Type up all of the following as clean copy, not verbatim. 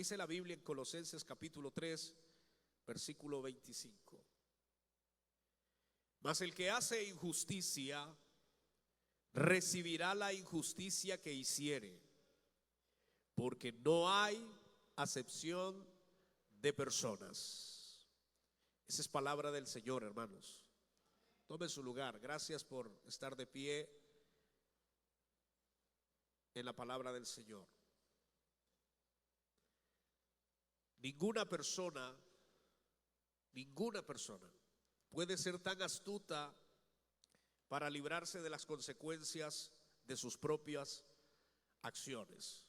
Dice la Biblia en Colosenses capítulo 3, versículo 25. Mas el que hace injusticia recibirá la injusticia que hiciere, porque no hay acepción de personas. Esa es palabra del Señor, hermanos. Tome su lugar. Gracias por estar de pie en la palabra del Señor. Ninguna persona puede ser tan astuta para librarse de las consecuencias de sus propias acciones.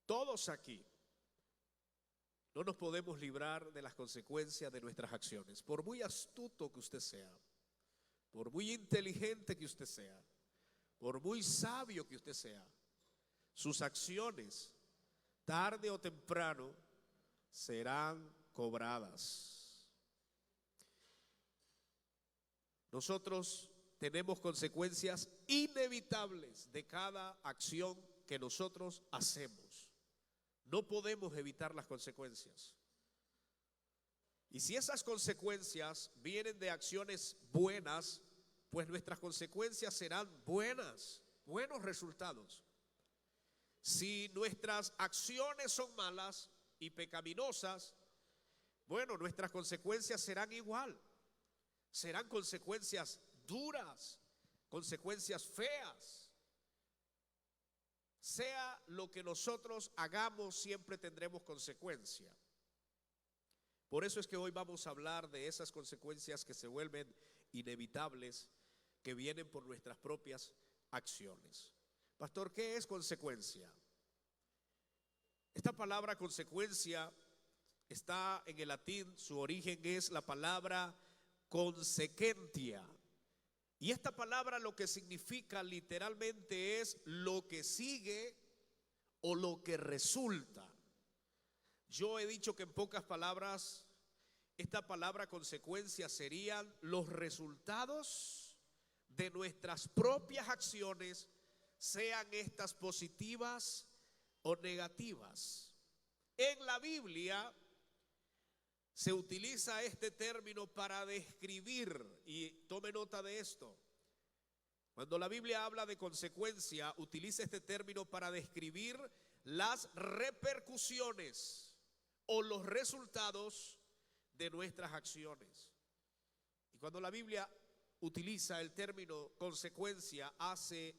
Todos aquí no nos podemos librar de las consecuencias de nuestras acciones. Por muy astuto que usted sea, por muy inteligente que usted sea, por muy sabio que usted sea, sus acciones, tarde o temprano, serán cobradas. Nosotros tenemos consecuencias inevitables de cada acción que nosotros hacemos. No podemos evitar las consecuencias. Y si esas consecuencias vienen de acciones buenas, pues nuestras consecuencias serán buenos resultados. Si nuestras acciones son malas y pecaminosas, bueno, nuestras consecuencias serán igual. Serán consecuencias duras, consecuencias feas. Sea lo que nosotros hagamos, siempre tendremos consecuencia. Por eso es que hoy vamos a hablar de esas consecuencias que se vuelven inevitables, que vienen por nuestras propias acciones. Pastor, ¿qué es consecuencia? Esta palabra consecuencia está en el latín, su origen es la palabra consequentia. Y esta palabra lo que significa literalmente es lo que sigue o lo que resulta. Yo he dicho que en pocas palabras, esta palabra consecuencia serían los resultados de nuestras propias acciones, sean estas positivas o negativas. En la Biblia se utiliza este término para describir, y tome nota de esto. Cuando la Biblia habla de consecuencia, utiliza este término para describir las repercusiones o los resultados de nuestras acciones. Y cuando la Biblia utiliza el término consecuencia, hace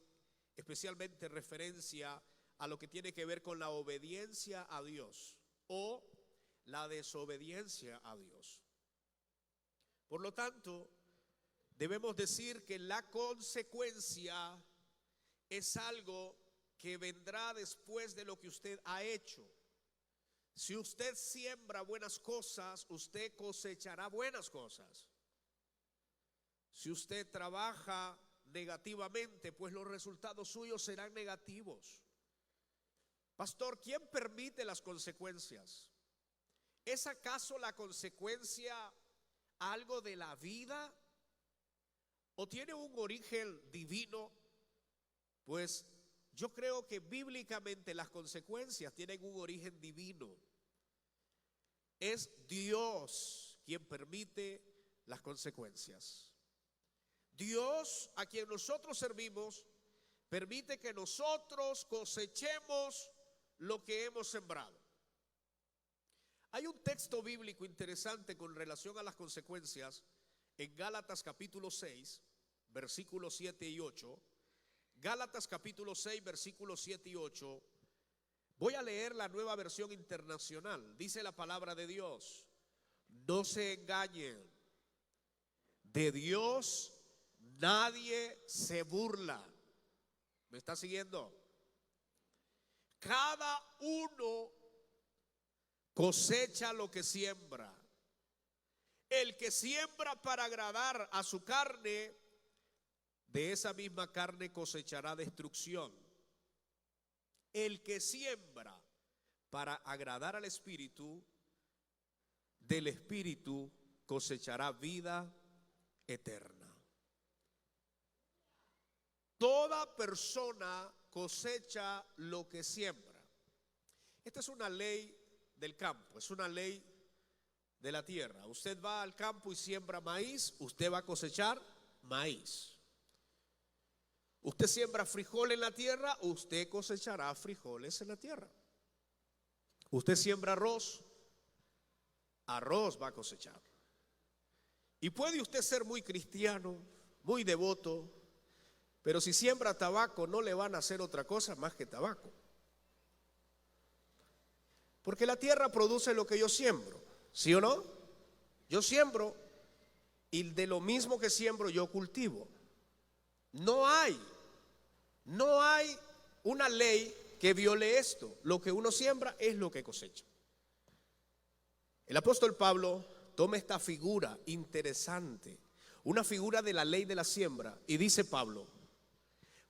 especialmente referencia a lo que tiene que ver con la obediencia a Dios o la desobediencia a Dios. Por lo tanto, debemos decir que la consecuencia es algo que vendrá después de lo que usted ha hecho. Si usted siembra buenas cosas, usted cosechará buenas cosas. Si usted trabaja negativamente, pues los resultados suyos serán negativos. Pastor, ¿quién permite las consecuencias? ¿Es acaso la consecuencia algo de la vida? ¿O tiene un origen divino? Pues yo creo que bíblicamente las consecuencias tienen un origen divino. Es Dios quien permite las consecuencias. Dios, a quien nosotros servimos, permite que nosotros cosechemos lo que hemos sembrado. Hay un texto bíblico interesante con relación a las consecuencias en Gálatas capítulo 6, versículos 7 y 8. Gálatas capítulo 6, versículos 7 y 8. Voy a leer la Nueva Versión Internacional. Dice la palabra de Dios: no se engañen, de Dios nadie se burla. ¿Me está siguiendo? Cada uno cosecha lo que siembra. El que siembra para agradar a su carne, de esa misma carne cosechará destrucción. El que siembra para agradar al Espíritu, del Espíritu cosechará vida eterna. Toda persona cosecha lo que siembra. Esta es una ley del campo, es una ley de la tierra. Usted va al campo y siembra maíz, usted va a cosechar maíz. Usted siembra frijol en la tierra, usted cosechará frijoles en la tierra. Usted siembra arroz, arroz va a cosechar. Y puede usted ser muy cristiano, muy devoto, pero si siembra tabaco no le van a hacer otra cosa más que tabaco. Porque la tierra produce lo que yo siembro, ¿sí o no? Yo siembro y de lo mismo que siembro yo cultivo. No hay una ley que viole esto. Lo que uno siembra es lo que cosecha. El apóstol Pablo toma esta figura interesante, una figura de la ley de la siembra, y dice Pablo,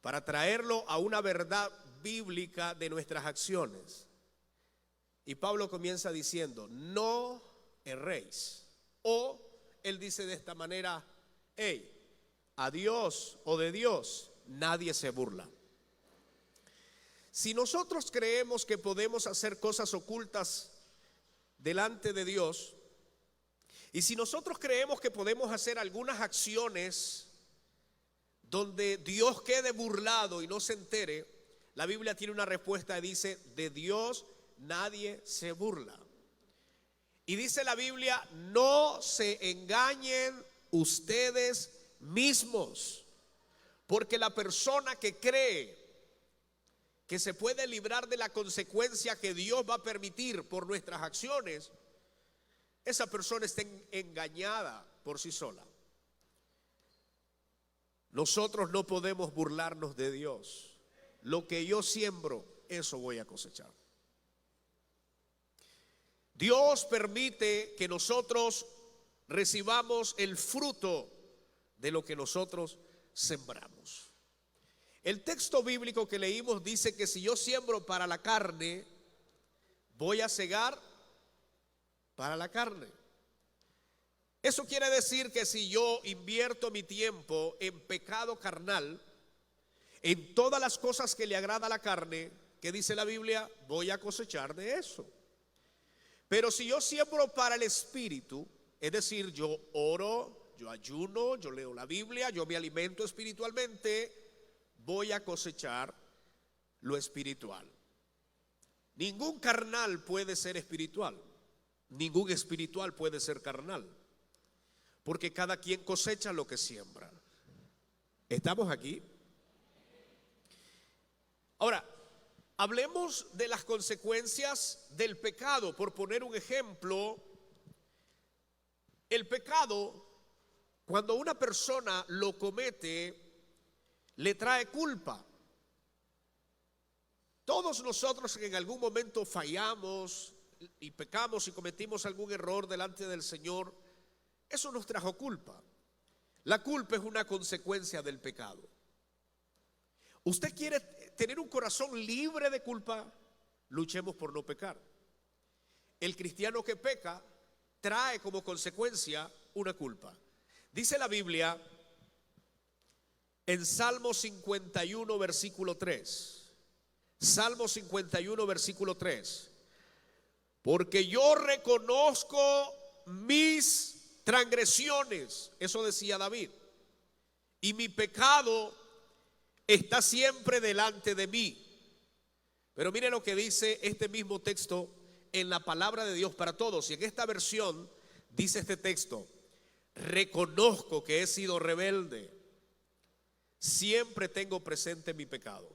para traerlo a una verdad bíblica de nuestras acciones. Y Pablo comienza diciendo, no erréis. O él dice de esta manera, hey, a Dios o de Dios nadie se burla. Si nosotros creemos que podemos hacer cosas ocultas delante de Dios, y si nosotros creemos que podemos hacer algunas acciones donde Dios quede burlado y no se entere, la Biblia tiene una respuesta y dice, de Dios nadie se burla. Y dice la Biblia, no se engañen ustedes mismos, porque la persona que cree que se puede librar de la consecuencia que Dios va a permitir por nuestras acciones, esa persona está engañada por sí sola. Nosotros no podemos burlarnos de Dios. Lo que yo siembro, eso voy a cosechar. Dios permite que nosotros recibamos el fruto de lo que nosotros sembramos. El texto bíblico que leímos dice que si yo siembro para la carne, voy a segar para la carne. Eso quiere decir que si yo invierto mi tiempo en pecado carnal, en todas las cosas que le agrada a la carne, que dice la Biblia, voy a cosechar de eso. Pero si yo siembro para el espíritu, es decir, yo oro, yo ayuno, yo leo la Biblia, yo me alimento espiritualmente, voy a cosechar lo espiritual. Ningún carnal puede ser espiritual, ningún espiritual puede ser carnal, porque cada quien cosecha lo que siembra. ¿Estamos aquí? Ahora, hablemos de las consecuencias del pecado. Por poner un ejemplo, el pecado, cuando una persona lo comete, le trae culpa. Todos nosotros que en algún momento fallamos y pecamos y cometimos algún error delante del Señor, eso nos trajo culpa. La culpa es una consecuencia del pecado. ¿Usted quiere tener un corazón libre de culpa? Luchemos por no pecar. El cristiano que peca trae como consecuencia una culpa. Dice la Biblia en Salmo 51 versículo 3. Salmo 51 versículo 3. Porque yo reconozco mis transgresiones, eso decía David, y mi pecado está siempre delante de mí. Pero mire lo que dice este mismo texto en la palabra de Dios para todos. Y en esta versión dice este texto: reconozco que he sido rebelde, siempre tengo presente mi pecado.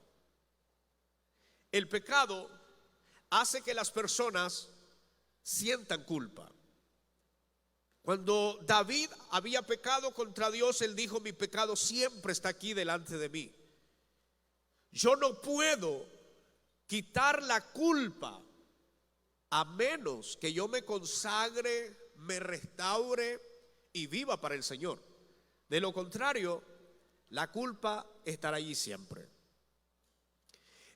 El pecado hace que las personas sientan culpa. Cuando David había pecado contra Dios, él dijo: mi pecado siempre está aquí delante de mí. Yo no puedo quitar la culpa a menos que yo me consagre, me restaure y viva para el Señor. De lo contrario, la culpa estará allí siempre.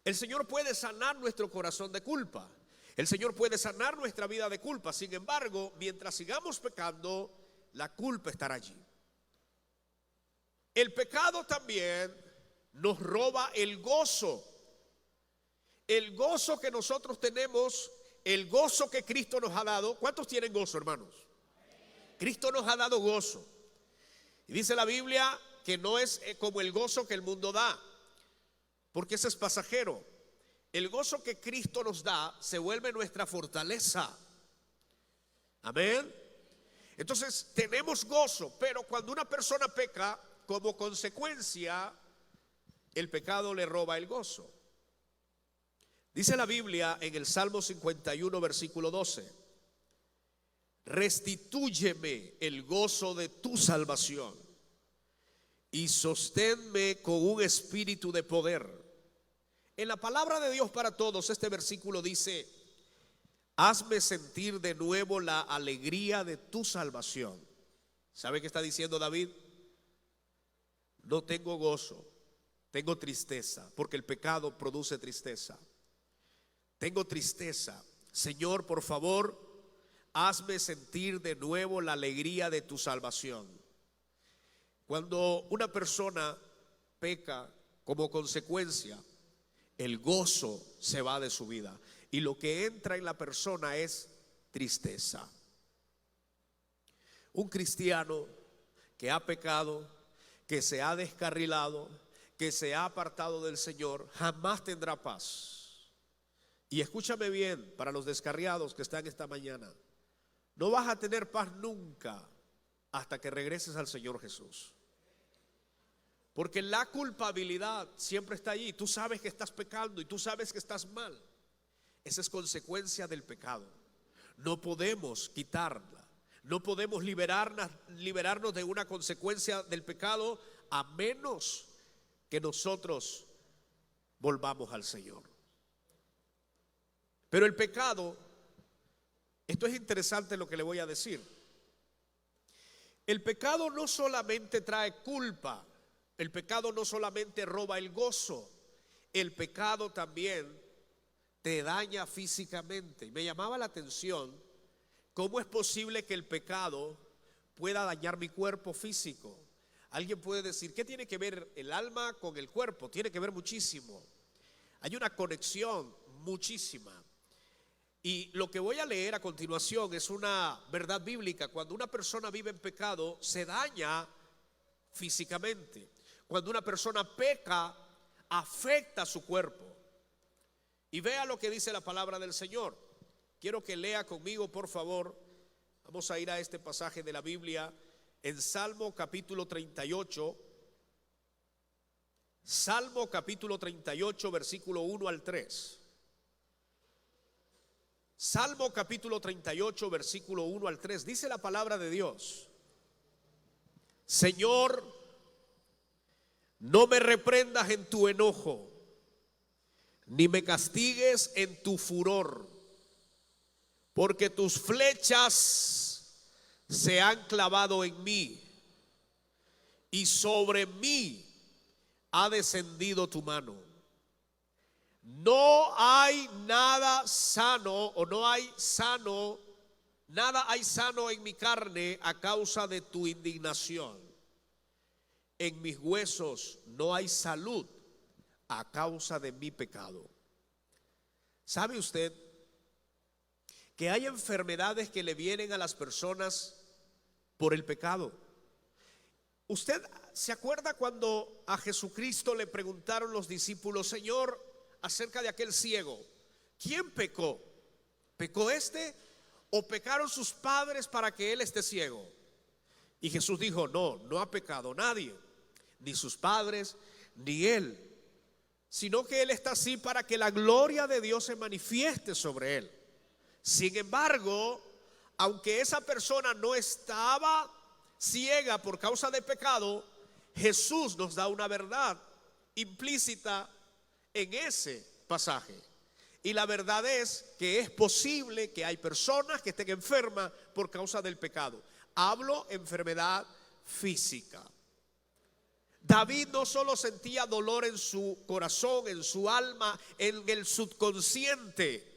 El Señor puede sanar nuestro corazón de culpa. El Señor puede sanar nuestra vida de culpa. Sin embargo, mientras sigamos pecando, la culpa estará allí. El pecado también nos roba el gozo. El gozo que nosotros tenemos el gozo que Cristo nos ha dado. ¿Cuántos tienen gozo, hermanos? Cristo nos ha dado gozo. Y dice la Biblia que no es como el gozo que el mundo da, porque ese es pasajero. El gozo que Cristo nos da se vuelve nuestra fortaleza. Amén. Entonces tenemos gozo, pero cuando una persona peca, como consecuencia, el pecado le roba el gozo. Dice la Biblia en el Salmo 51, versículo 12: restitúyeme el gozo de tu salvación y sosténme con un espíritu de poder. En la palabra de Dios para todos, este versículo dice: hazme sentir de nuevo la alegría de tu salvación. ¿Sabe qué está diciendo David? No tengo gozo, tengo tristeza, porque el pecado produce tristeza. Tengo tristeza. Señor, por favor, hazme sentir de nuevo la alegría de tu salvación. Cuando una persona peca, como consecuencia, el gozo se va de su vida, y lo que entra en la persona es tristeza. Un cristiano que ha pecado, que se ha descarrilado, que se ha apartado del Señor, jamás tendrá paz. Y escúchame bien, para los descarriados que están esta mañana, no vas a tener paz nunca hasta que regreses al Señor Jesús. Porque la culpabilidad siempre está allí. Tú sabes que estás pecando y tú sabes que estás mal. Esa es consecuencia del pecado. No podemos quitarla. No podemos liberarnos de una consecuencia del pecado a menos que nosotros volvamos al Señor. Pero el pecado, esto es interesante lo que le voy a decir. El pecado no solamente trae culpa, el pecado no solamente roba el gozo, el pecado también te daña físicamente. Me llamaba la atención cómo es posible que el pecado pueda dañar mi cuerpo físico. Alguien puede decir, ¿qué tiene que ver el alma con el cuerpo? Tiene que ver muchísimo. Hay una conexión muchísima. Y lo que voy a leer a continuación es una verdad bíblica. Cuando una persona vive en pecado, se daña físicamente. Cuando una persona peca, afecta su cuerpo. Y vea lo que dice la palabra del Señor. Quiero que lea conmigo, por favor. Vamos a ir a este pasaje de la Biblia en Salmo capítulo 38. Salmo capítulo 38, versículo 1 al 3. Salmo capítulo 38, versículo 1 al 3. Dice la palabra de Dios: Señor, no me reprendas en tu enojo, ni me castigues en tu furor, porque tus flechas se han clavado en mí, y sobre mí ha descendido tu mano. No hay nada sano, o no hay sano, nada hay sano en mi carne a causa de tu indignación. En mis huesos no hay salud a causa de mi pecado. ¿Sabe usted que hay enfermedades que le vienen a las personas por el pecado? ¿Usted se acuerda cuando a Jesucristo le preguntaron los discípulos, Señor, acerca de aquel ciego, ¿quién pecó? ¿Pecó este o pecaron sus padres para que él esté ciego? Y Jesús dijo, no ha pecado nadie, ni sus padres, ni él, sino que él está así para que la gloria de Dios se manifieste sobre él. Sin embargo, aunque esa persona no estaba ciega por causa de pecado, Jesús nos da una verdad implícita en ese pasaje. Y la verdad es que es posible que hay personas que estén enfermas por causa del pecado. Hablo enfermedad física. David no solo sentía dolor en su corazón, en su alma, en el subconsciente.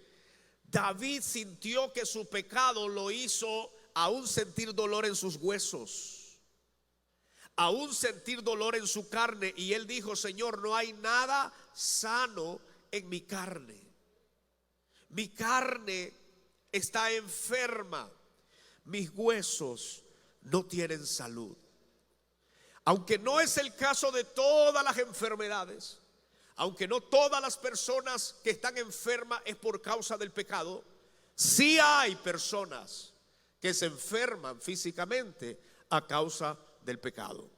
David sintió que su pecado lo hizo aún sentir dolor en sus huesos, aún sentir dolor en su carne. Y él dijo, Señor, no hay nada sano en mi carne. mi carne está enferma, mis huesos no tienen salud. Aunque no es el caso de todas las enfermedades, aunque no todas las personas que están enfermas es por causa del pecado, sí hay personas que se enferman físicamente a causa del pecado.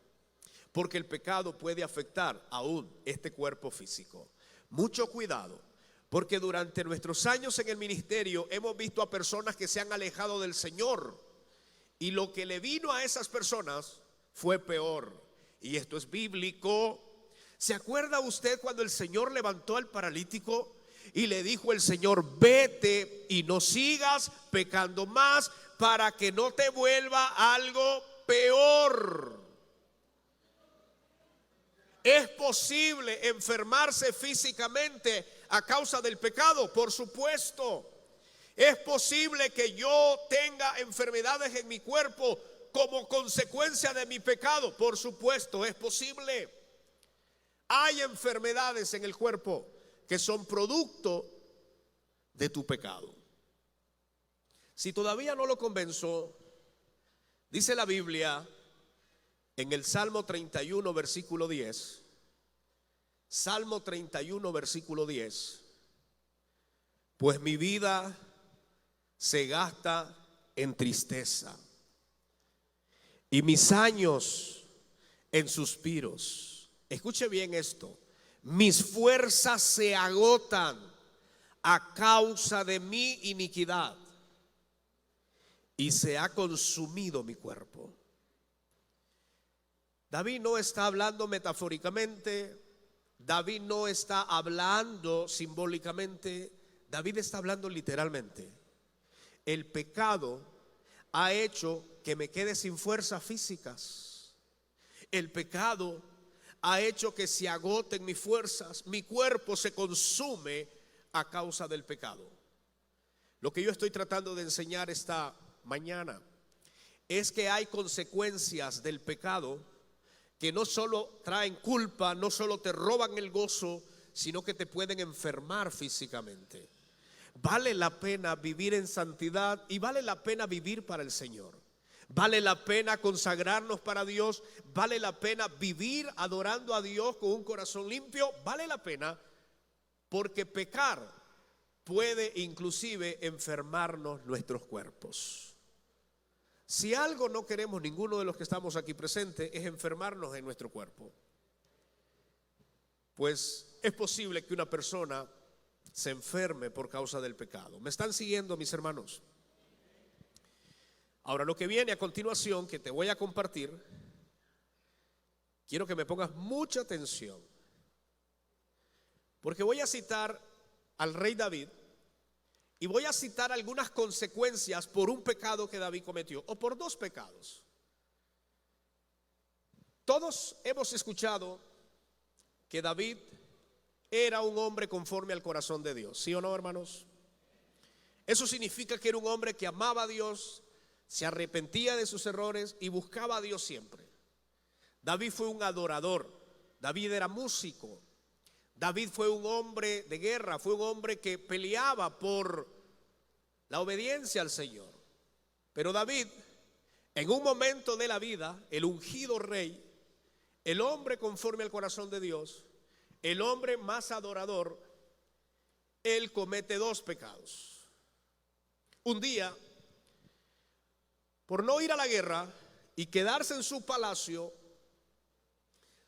Porque el pecado puede afectar aún este cuerpo físico. Mucho cuidado, porque durante nuestros años en el ministerio hemos visto a personas que se han alejado del Señor, y lo que le vino a esas personas fue peor. Y esto es bíblico. ¿Se acuerda usted cuando el Señor levantó al paralítico y le dijo el Señor: vete y no sigas pecando más para que no te vuelva algo peor? ¿Es posible enfermarse físicamente a causa del pecado? Por supuesto. ¿Es posible que yo tenga enfermedades en mi cuerpo como consecuencia de mi pecado? Por supuesto, es posible. Hay enfermedades en el cuerpo que son producto de tu pecado. Si todavía no lo convenzo, dice la Biblia en el Salmo 31 versículo 10, Salmo 31 versículo 10, pues mi vida se gasta en tristeza y mis años en suspiros. Escuche bien esto: mis fuerzas se agotan a causa de mi iniquidad y se ha consumido mi cuerpo. David no está hablando metafóricamente, David no está hablando simbólicamente, David está hablando literalmente. El pecado ha hecho que me quede sin fuerzas físicas. El pecado ha hecho que se agoten mis fuerzas. Mi cuerpo se consume a causa del pecado. Lo que yo estoy tratando de enseñar esta mañana es que hay consecuencias del pecado que no solo traen culpa, no solo te roban el gozo, sino que te pueden enfermar físicamente. Vale la pena vivir en santidad y vale la pena vivir para el Señor. Vale la pena consagrarnos para Dios, vale la pena vivir adorando a Dios con un corazón limpio, vale la pena, porque pecar puede inclusive enfermarnos nuestros cuerpos. Si algo no queremos ninguno de los que estamos aquí presentes es enfermarnos en nuestro cuerpo, pues es posible que una persona se enferme por causa del pecado. ¿Me están siguiendo, mis hermanos? Ahora, lo que viene a continuación, que te voy a compartir, quiero que me pongas mucha atención, porque voy a citar al rey David y voy a citar algunas consecuencias por un pecado que David cometió, o por dos pecados. Todos hemos escuchado que David era un hombre conforme al corazón de Dios, ¿sí o no, hermanos? Eso significa que era un hombre que amaba a Dios, se arrepentía de sus errores y buscaba a Dios siempre. David fue un adorador, David era músico, David fue un hombre de guerra, fue un hombre que peleaba por la obediencia al Señor. Pero David, en un momento de la vida, el ungido rey, el hombre conforme al corazón de Dios, el hombre más adorador, él comete dos pecados. Un día, por no ir a la guerra y quedarse en su palacio,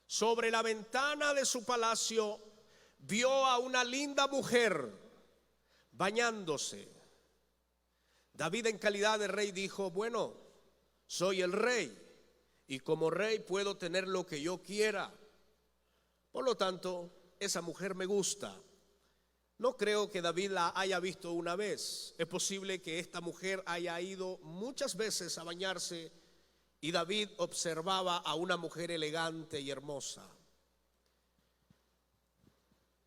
sobre la ventana de su palacio vio a una linda mujer bañándose. David, en calidad de rey, dijo: bueno, soy el rey y como rey puedo tener lo que yo quiera. Por lo tanto, esa mujer me gusta. No creo que David la haya visto una vez. Es posible que esta mujer haya ido muchas veces a bañarse y David observaba a una mujer elegante y hermosa.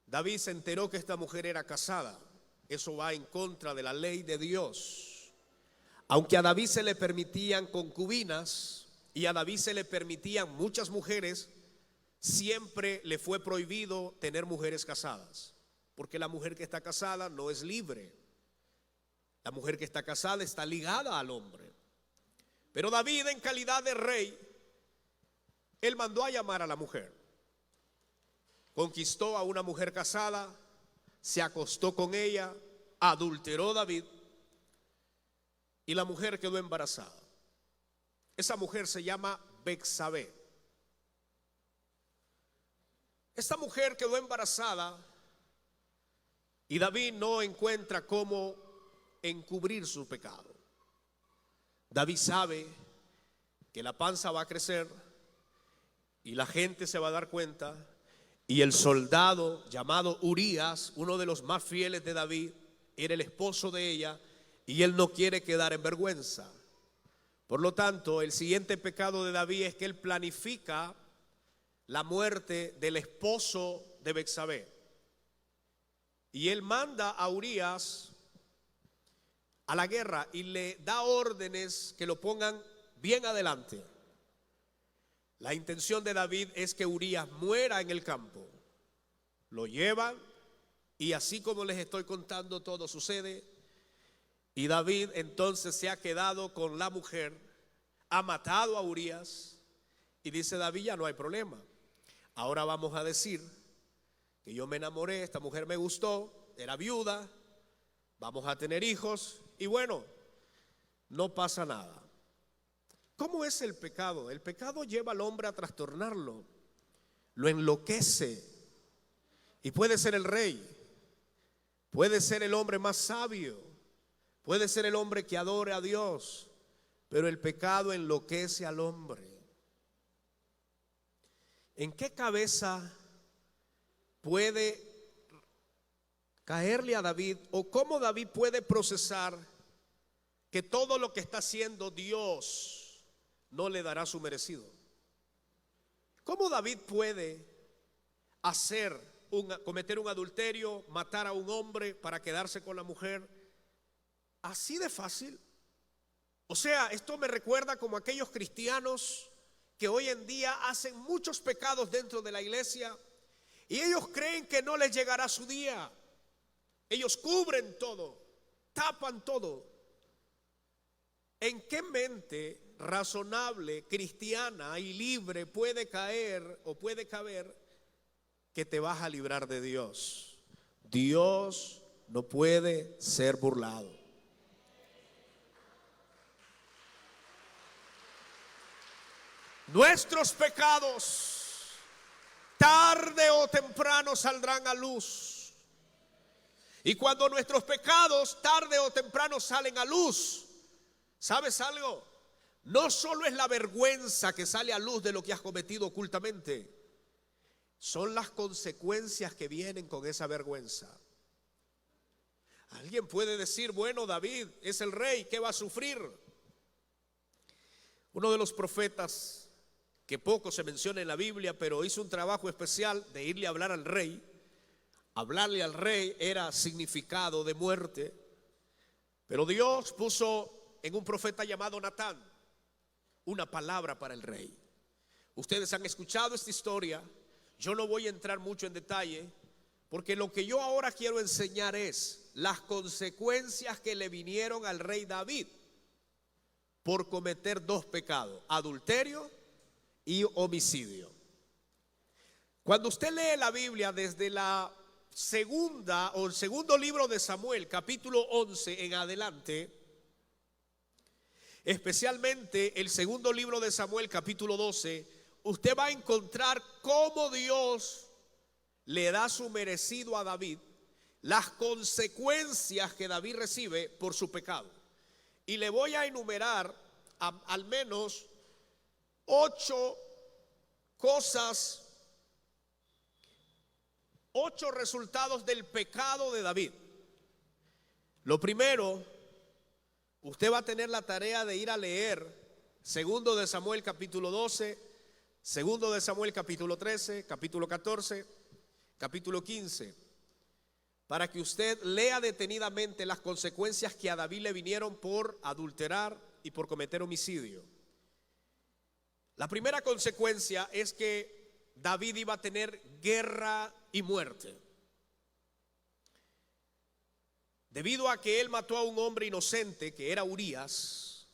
David se enteró que esta mujer era casada. Eso va en contra de la ley de Dios. Aunque a David se le permitían concubinas y a David se le permitían muchas mujeres, siempre le fue prohibido tener mujeres casadas, porque la mujer que está casada no es libre. La mujer que está casada está ligada al hombre. Pero David, en calidad de rey, él mandó a llamar a la mujer. Conquistó a una mujer casada, se acostó con ella, adulteró David y la mujer quedó embarazada. Esa mujer se llama Betsabé. Esta mujer quedó embarazada y David no encuentra cómo encubrir su pecado. David sabe que la panza va a crecer y la gente se va a dar cuenta, y el soldado llamado Urías, uno de los más fieles de David, era el esposo de ella y él no quiere quedar en vergüenza. Por lo tanto, el siguiente pecado de David es que él planifica la muerte del esposo de Betsabé. Y él manda a Urías a la guerra y le da órdenes que lo pongan bien adelante. La intención de David es que Urías muera en el campo. Lo llevan y así como les estoy contando todo sucede. Y David entonces se ha quedado con la mujer, ha matado a Urías y dice David: ya no hay problema. Ahora vamos a decir que yo me enamoré, esta mujer me gustó, era viuda, vamos a tener hijos y bueno, no pasa nada. ¿Cómo es el pecado? El pecado lleva al hombre a trastornarlo, lo enloquece. Y puede ser el rey, puede ser el hombre más sabio, puede ser el hombre que adore a Dios, pero el pecado enloquece al hombre. ¿En qué cabeza puede caerle a David, o cómo David puede procesar que todo lo que está haciendo Dios no le dará su merecido? ¿Cómo David puede cometer un adulterio, matar a un hombre para quedarse con la mujer? Así de fácil. O sea, esto me recuerda como aquellos cristianos que hoy en día hacen muchos pecados dentro de la iglesia y ellos creen que no les llegará su día. Ellos cubren todo, tapan todo. ¿En qué mente razonable, cristiana y libre puede caer o puede caber que te vas a librar de Dios? Dios no puede ser burlado. Nuestros pecados tarde o temprano saldrán a luz. Y cuando nuestros pecados tarde o temprano salen a luz, ¿sabes algo? No solo es la vergüenza que sale a luz de lo que has cometido ocultamente, son las consecuencias que vienen con esa vergüenza. Alguien puede decir: bueno, David es el rey, ¿qué va a sufrir? Uno de los profetas que poco se menciona en la Biblia, pero hizo un trabajo especial de irle a hablar al rey. Hablarle al rey era significado de muerte, pero Dios puso en un profeta llamado Natán una palabra para el rey. Ustedes han escuchado esta historia, yo no voy a entrar mucho en detalle, porque lo que yo ahora quiero enseñar es las consecuencias que le vinieron al rey David por cometer dos pecados: adulterio y homicidio. Cuando usted lee la Biblia desde la segunda o el segundo libro de Samuel, capítulo 11 en adelante, especialmente el segundo libro de Samuel, capítulo 12, usted va a encontrar cómo Dios le da su merecido a David, las consecuencias que David recibe por su pecado. Y le voy a enumerar al menos 8 cosas, 8 resultados del pecado de David. Lo primero, usted va a tener la tarea de ir a leer segundo de Samuel capítulo 12, segundo de Samuel capítulo 13, capítulo 14, capítulo 15, para que usted lea detenidamente las consecuencias que a David le vinieron por adulterar y por cometer homicidio. La primera consecuencia es que David iba a tener guerra y muerte. Debido a que él mató a un hombre inocente, que era Urías,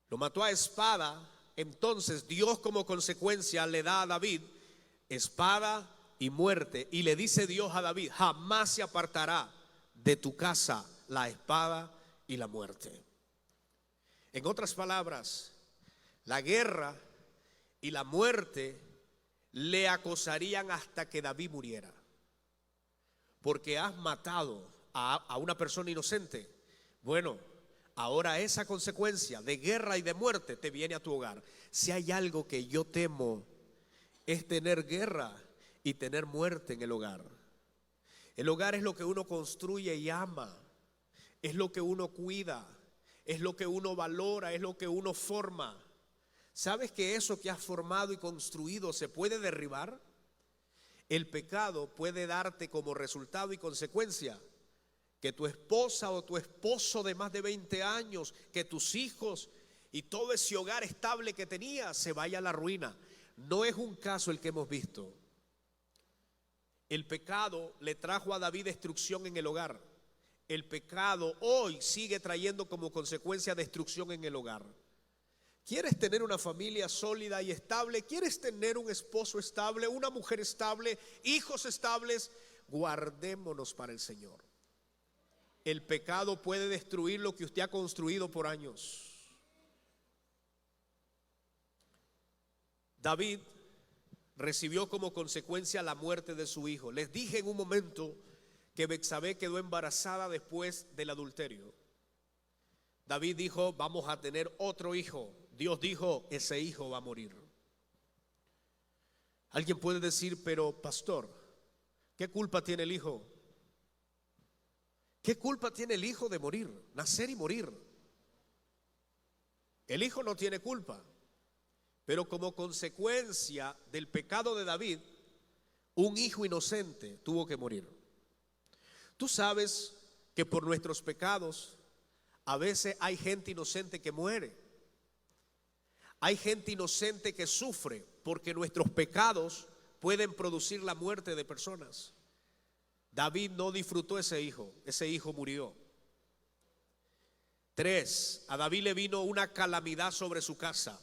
lo mató a espada, entonces Dios como consecuencia le da a David espada y muerte. Y le dice Dios a David: jamás se apartará de tu casa la espada y la muerte. En otras palabras, la guerra y la muerte le acosarían hasta que David muriera, porque has matado a una persona inocente. Bueno, ahora esa consecuencia de guerra y de muerte te viene a tu hogar. Si hay algo que yo temo, es tener guerra y tener muerte en el hogar. El hogar es lo que uno construye y ama, es lo que uno cuida, es lo que uno valora, es lo que uno forma. ¿Sabes que eso que has formado y construido se puede derribar? El pecado puede darte como resultado y consecuencia que tu esposa o tu esposo de más de 20 años, que tus hijos y todo ese hogar estable que tenías se vaya a la ruina. No es un caso el que hemos visto. El pecado le trajo a David destrucción en el hogar. El pecado hoy sigue trayendo como consecuencia destrucción en el hogar. ¿Quieres tener una familia sólida y estable? ¿Quieres tener un esposo estable, una mujer estable, hijos estables? Guardémonos para el Señor. El pecado puede destruir lo que usted ha construido por años. David recibió como consecuencia la muerte de su hijo. Les dije en un momento que Betsabé quedó embarazada después del adulterio. David dijo: vamos a tener otro hijo. Dios dijo: ese hijo va a morir. Alguien puede decir: pero pastor, ¿qué culpa tiene el hijo? ¿Qué culpa tiene el hijo de morir, nacer y morir? El hijo no tiene culpa, pero como consecuencia del pecado de David, un hijo inocente tuvo que morir. Tú sabes que por nuestros pecados a veces hay gente inocente que muere. Hay gente inocente que sufre porque nuestros pecados pueden producir la muerte de personas. David no disfrutó ese hijo murió. 3, a David le vino una calamidad sobre su casa.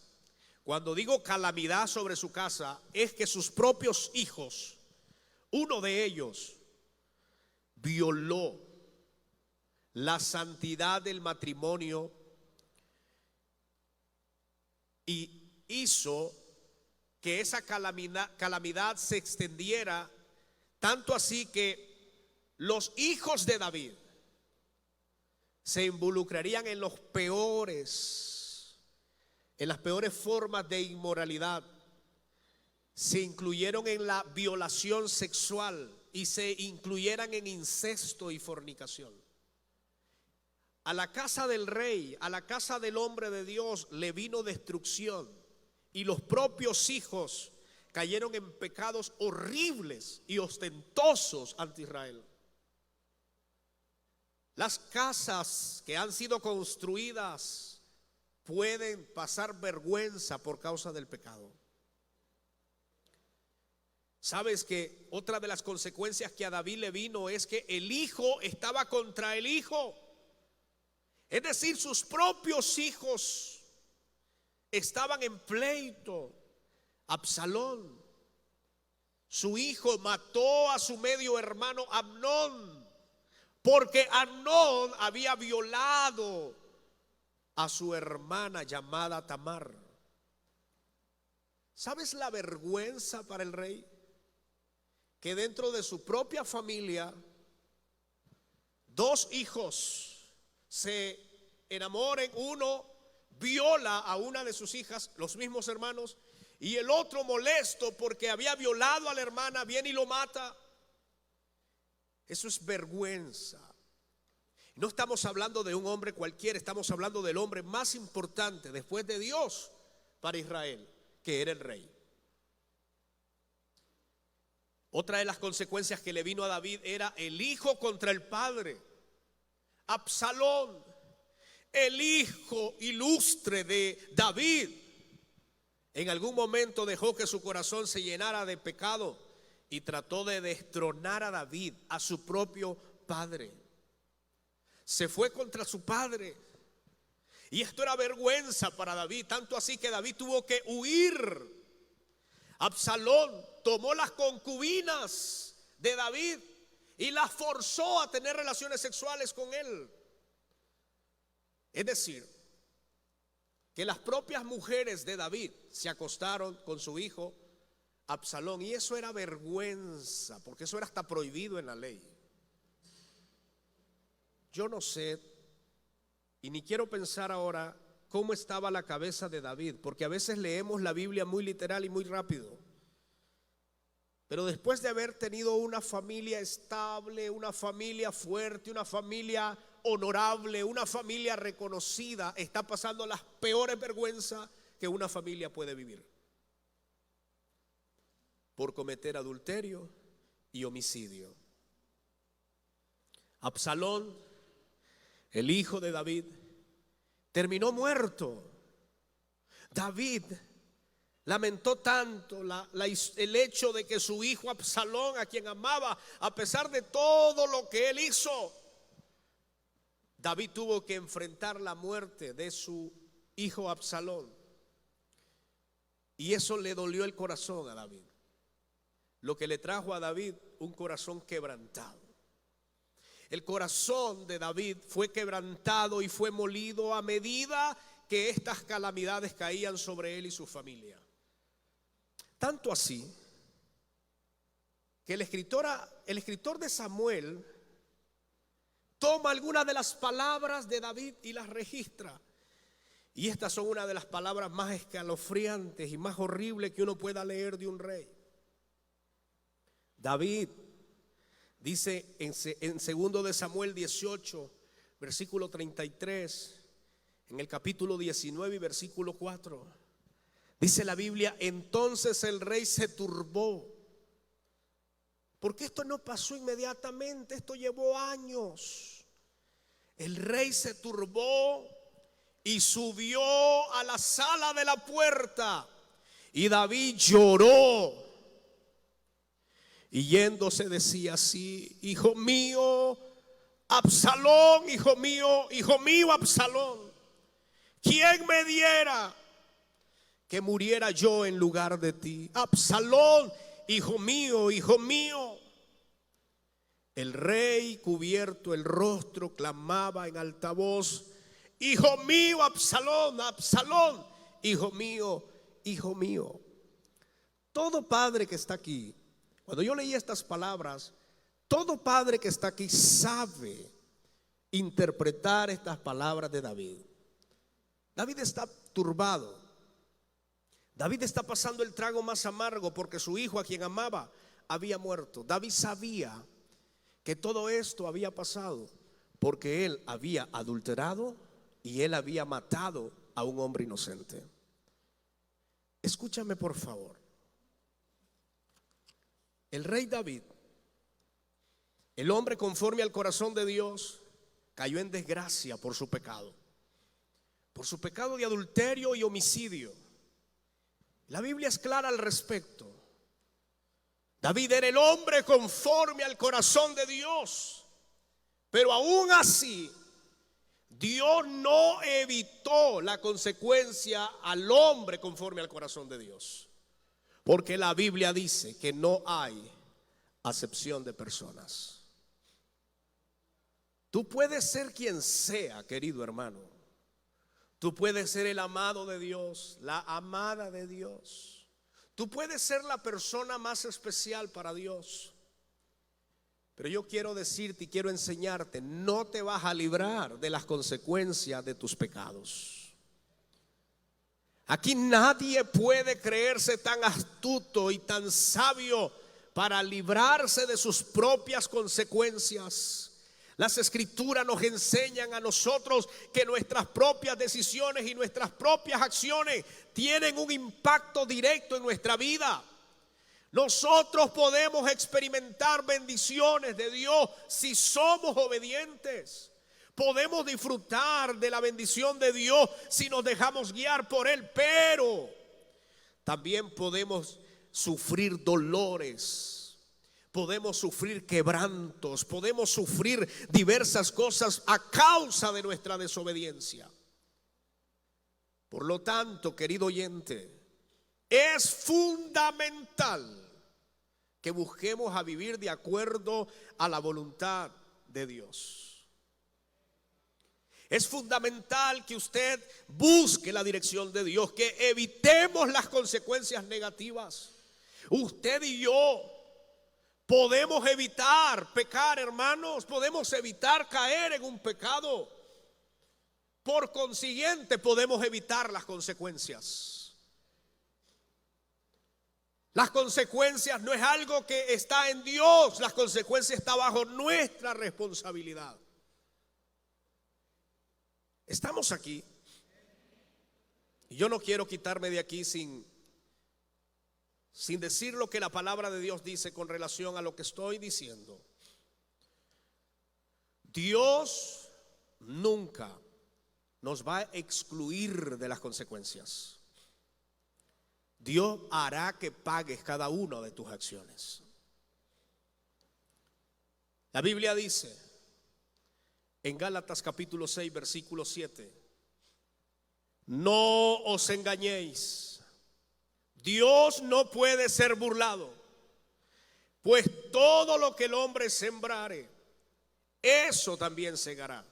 Cuando digo calamidad sobre su casa, es que sus propios hijos, uno de ellos, violó la santidad del matrimonio y hizo que esa calamidad se extendiera, tanto así que los hijos de David se involucrarían en las peores formas de inmoralidad. Se incluyeron en la violación sexual y se incluyeran en incesto y fornicación. A la casa del rey, a la casa del hombre de Dios le vino destrucción, y los propios hijos cayeron en pecados horribles y ostentosos ante Israel. Las casas que han sido construidas pueden pasar vergüenza por causa del pecado. ¿Sabes que otra de las consecuencias que a David le vino es que el hijo estaba contra el hijo? Es decir, sus propios hijos estaban en pleito. Absalón, su hijo, mató a su medio hermano Amnón, porque Amnón había violado a su hermana llamada Tamar. ¿Sabes la vergüenza para el rey? Que dentro de su propia familia, 2 hijos se enamoren, uno viola a una de sus hijas, los mismos hermanos, y el otro, molesto porque había violado a la hermana, viene y lo mata. Eso es vergüenza. No estamos hablando de un hombre cualquiera, estamos hablando del hombre más importante después de Dios para Israel, que era el rey. Otra de las consecuencias que le vino a David era el hijo contra el padre. Absalón, el hijo ilustre de David, en algún momento dejó que su corazón se llenara de pecado y trató de destronar a David, a su propio padre. se fue contra su padre. Y esto era vergüenza para David, tanto así que David tuvo que huir. Absalón tomó las concubinas de David y las forzó a tener relaciones sexuales con él. Es decir, que las propias mujeres de David se acostaron con su hijo Absalón, y eso era vergüenza, porque eso era hasta prohibido en la ley. Yo no sé, y ni quiero pensar ahora cómo estaba la cabeza de David, porque a veces leemos la Biblia muy literal y muy rápido. Pero después de haber tenido una familia estable, una familia fuerte, una familia honorable, una familia reconocida, está pasando las peores vergüenzas que una familia puede vivir, por cometer adulterio y homicidio. Absalón, el hijo de David, terminó muerto. David lamentó tanto el hecho de que su hijo Absalón, a quien amaba, a pesar de todo lo que él hizo, David tuvo que enfrentar la muerte de su hijo Absalón. Y eso le dolió el corazón a David, lo que le trajo a David un corazón quebrantado. El corazón de David fue quebrantado y fue molido a medida que estas calamidades caían sobre él y su familia. Tanto así que el escritor de Samuel toma algunas de las palabras de David y las registra. Y estas son una de las palabras más escalofriantes y más horribles que uno pueda leer de un rey. David dice en 2 de Samuel 18, versículo 33, en el capítulo 19 y versículo 4, dice la Biblia: entonces el rey se turbó, porque esto no pasó inmediatamente, esto llevó años. El rey se turbó y subió a la sala de la puerta, y David lloró. Y yéndose decía así: hijo mío, Absalón, hijo mío, Absalón, ¿quién me diera que muriera yo en lugar de ti? Absalón, hijo mío, hijo mío. El rey, cubierto el rostro, clamaba en alta voz: hijo mío, Absalón, Absalón, hijo mío, hijo mío. Todo padre que está aquí, cuando yo leí estas palabras, todo padre que está aquí sabe interpretar estas palabras de David. David está turbado. David está pasando el trago más amargo porque su hijo, a quien amaba, había muerto. David sabía que todo esto había pasado porque él había adulterado y él había matado a un hombre inocente. Escúchame por favor. El rey David, el hombre conforme al corazón de Dios, cayó en desgracia por su pecado de adulterio y homicidio. La Biblia es clara al respecto. David era el hombre conforme al corazón de Dios, pero aún así Dios no evitó la consecuencia al hombre conforme al corazón de Dios, porque la Biblia dice que no hay acepción de personas. Tú puedes ser quien sea, querido hermano. Tú puedes ser el amado de Dios, la amada de Dios. Tú puedes ser la persona más especial para Dios. Pero yo quiero decirte y quiero enseñarte: no te vas a librar de las consecuencias de tus pecados. Aquí nadie puede creerse tan astuto y tan sabio para librarse de sus propias consecuencias. Las escrituras nos enseñan a nosotros que nuestras propias decisiones y nuestras propias acciones tienen un impacto directo en nuestra vida. Nosotros podemos experimentar bendiciones de Dios si somos obedientes. Podemos disfrutar de la bendición de Dios si nos dejamos guiar por Él, pero también podemos sufrir dolores. podemos sufrir quebrantos, podemos sufrir diversas cosas a causa de nuestra desobediencia. Por lo tanto, querido oyente, es fundamental que busquemos a vivir de acuerdo a la voluntad de Dios. Es fundamental que usted busque la dirección de Dios, que evitemos las consecuencias negativas. Usted y yo podemos evitar pecar, hermanos, podemos evitar caer en un pecado. Por consiguiente, podemos evitar las consecuencias. Las consecuencias no es algo que está en Dios, las consecuencias están bajo nuestra responsabilidad. Estamos aquí y yo no quiero quitarme de aquí sin decir lo que la palabra de Dios dice con relación a lo que estoy diciendo. Dios nunca nos va a excluir de las consecuencias. Dios hará que pagues cada una de tus acciones. La Biblia dice en Gálatas capítulo 6 versículo 7: no os engañéis, Dios no puede ser burlado, pues todo lo que el hombre sembrare, eso también segará.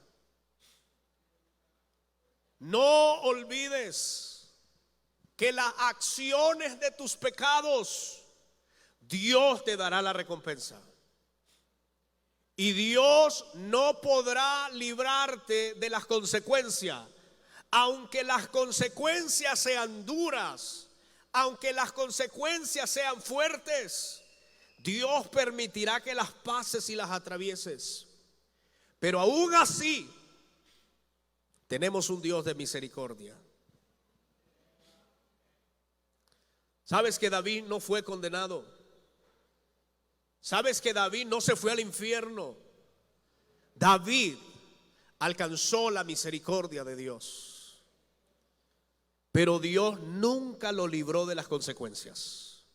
No olvides que las acciones de tus pecados, Dios te dará la recompensa. Y Dios no podrá librarte de las consecuencias, aunque las consecuencias sean duras, aunque las consecuencias sean fuertes. Dios permitirá que las pases y las atravieses. Pero aún así, tenemos un Dios de misericordia. ¿Sabes que David no fue condenado? ¿Sabes que David no se fue al infierno? David alcanzó la misericordia de Dios, pero Dios nunca lo libró de las consecuencias.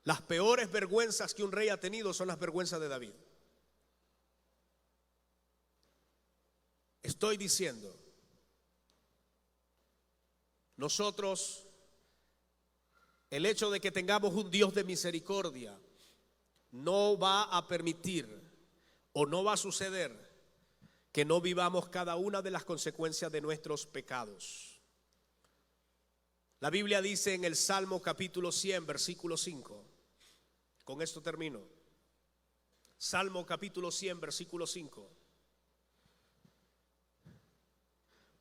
Las peores vergüenzas que un rey ha tenido son las vergüenzas de David. Estoy diciendo, nosotros, el hecho de que tengamos un Dios de misericordia no va a permitir o no va a suceder que no vivamos cada una de las consecuencias de nuestros pecados. La Biblia dice en el Salmo capítulo 100 versículo 5, con esto termino. Salmo capítulo 100 versículo 5: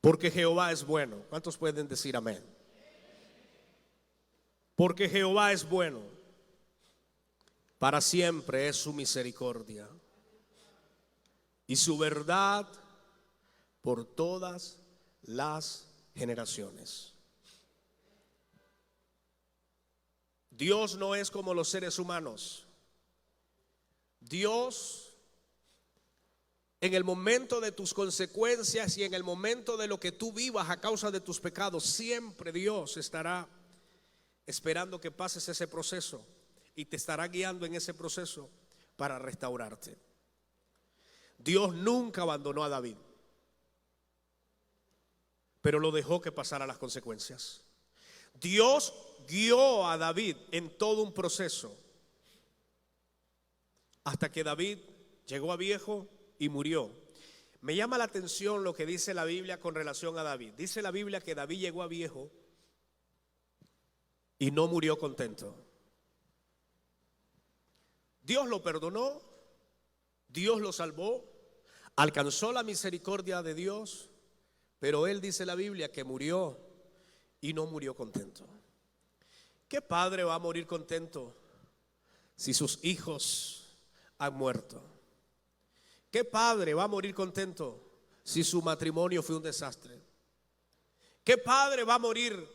porque Jehová es bueno. ¿Cuántos pueden decir amén? Porque Jehová es bueno, para siempre es su misericordia, y su verdad por todas las generaciones. Dios no es como los seres humanos. Dios, en el momento de tus consecuencias y en el momento de lo que tú vivas a causa de tus pecados, siempre Dios estará esperando que pases ese proceso y te estará guiando en ese proceso para restaurarte. Dios nunca abandonó a David, pero lo dejó que pasara las consecuencias. Dios guió a David en todo un proceso hasta que David llegó a viejo y murió. Me llama la atención lo que dice la Biblia con relación a David. Dice la Biblia que David llegó a viejo y no murió contento. Dios lo perdonó, Dios lo salvó, alcanzó la misericordia de Dios, pero él, dice la Biblia, que murió y no murió contento. ¿Qué padre va a morir contento si sus hijos han muerto? ¿Qué padre va a morir contento si su matrimonio fue un desastre? ¿Qué padre va a morir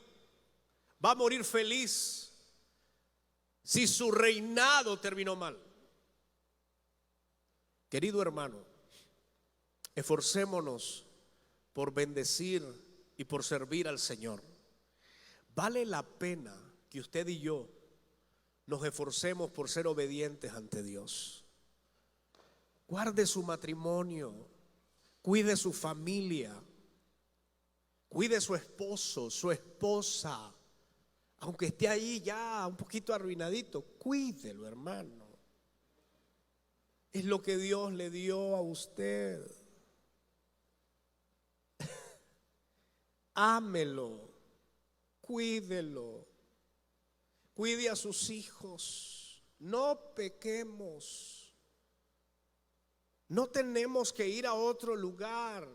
feliz si su reinado terminó mal? Querido hermano, esforcémonos por bendecir y por servir al Señor. Vale la pena que usted y yo nos esforcemos por ser obedientes ante Dios. Guarde su matrimonio, cuide su familia, cuide su esposo, su esposa. Aunque esté ahí ya un poquito arruinadito, cuídelo, hermano. Es lo que Dios le dio a usted. Ámelo, cuídelo, cuide a sus hijos. No pequemos. No tenemos que ir a otro lugar.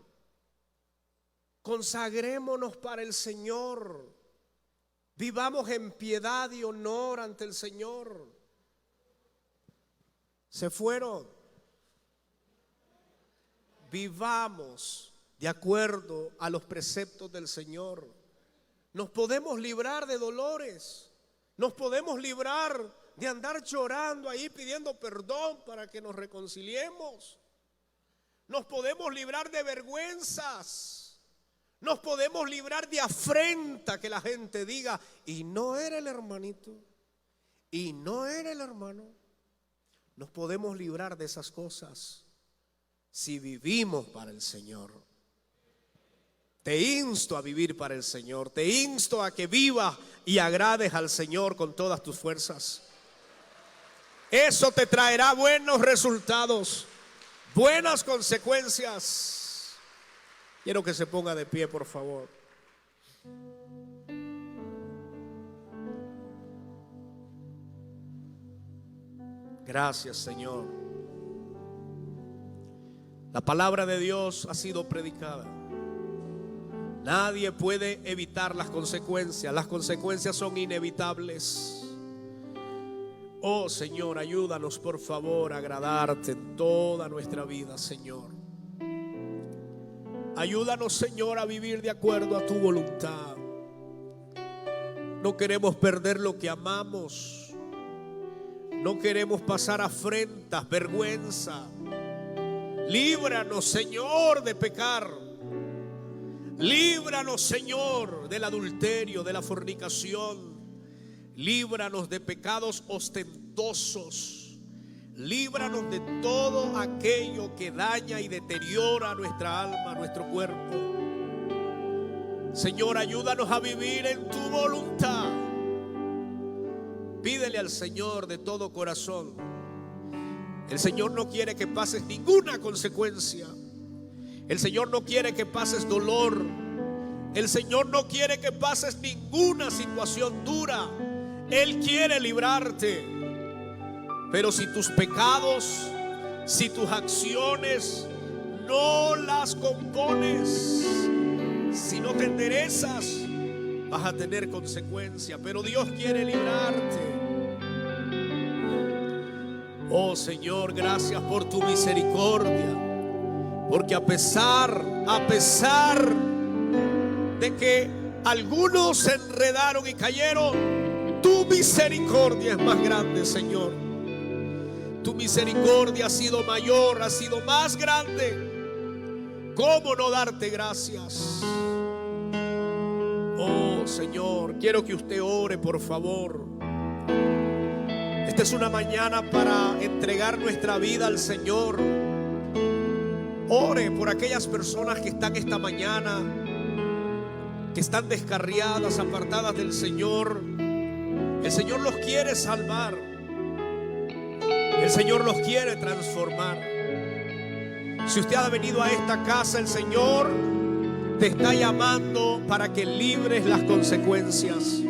Consagrémonos para el Señor. Vivamos en piedad y honor ante el Señor. Se fueron. Vivamos de acuerdo a los preceptos del Señor. Nos podemos librar de dolores. Nos podemos librar de andar llorando ahí pidiendo perdón para que nos reconciliemos. Nos podemos librar de vergüenzas. Nos podemos librar de afrenta, que la gente diga, y no era el hermanito, y no era el hermano. Nos podemos librar de esas cosas si vivimos para el Señor. Te insto a vivir para el Señor. Te insto a que vivas y agrades al Señor con todas tus fuerzas. Eso te traerá buenos resultados, buenas consecuencias. Quiero que se ponga de pie, por favor. Gracias, Señor. La palabra de Dios ha sido predicada. Nadie puede evitar las consecuencias. Las consecuencias son inevitables. Oh, Señor, ayúdanos, por favor, a agradarte en toda nuestra vida, Señor. Ayúdanos, Señor, a vivir de acuerdo a tu voluntad. No queremos perder lo que amamos. No queremos pasar afrentas, vergüenza. Líbranos, Señor, de pecar. Líbranos, Señor, del adulterio, de la fornicación. Líbranos de pecados ostentosos. Líbranos de todo aquello que daña y deteriora nuestra alma, nuestro cuerpo. Señor, ayúdanos a vivir en tu voluntad. Pídele al Señor de todo corazón. El Señor no quiere que pases ninguna consecuencia. El Señor no quiere que pases dolor. El Señor no quiere que pases ninguna situación dura. Él quiere librarte. Pero si tus pecados, si tus acciones no las compones, si no te enderezas, vas a tener consecuencias. Pero Dios quiere librarte. Oh Señor, gracias por tu misericordia. Porque a pesar de que algunos se enredaron y cayeron, tu misericordia es más grande, Señor. Tu misericordia ha sido mayor, ha sido más grande. ¿Cómo no darte gracias? Oh Señor, quiero que usted ore, por favor. Esta es una mañana para entregar nuestra vida al Señor. Ore por aquellas personas que están esta mañana, que están descarriadas, apartadas del Señor. El Señor los quiere salvar. El Señor los quiere transformar. Si usted ha venido a esta casa, el Señor te está llamando para que libres las consecuencias.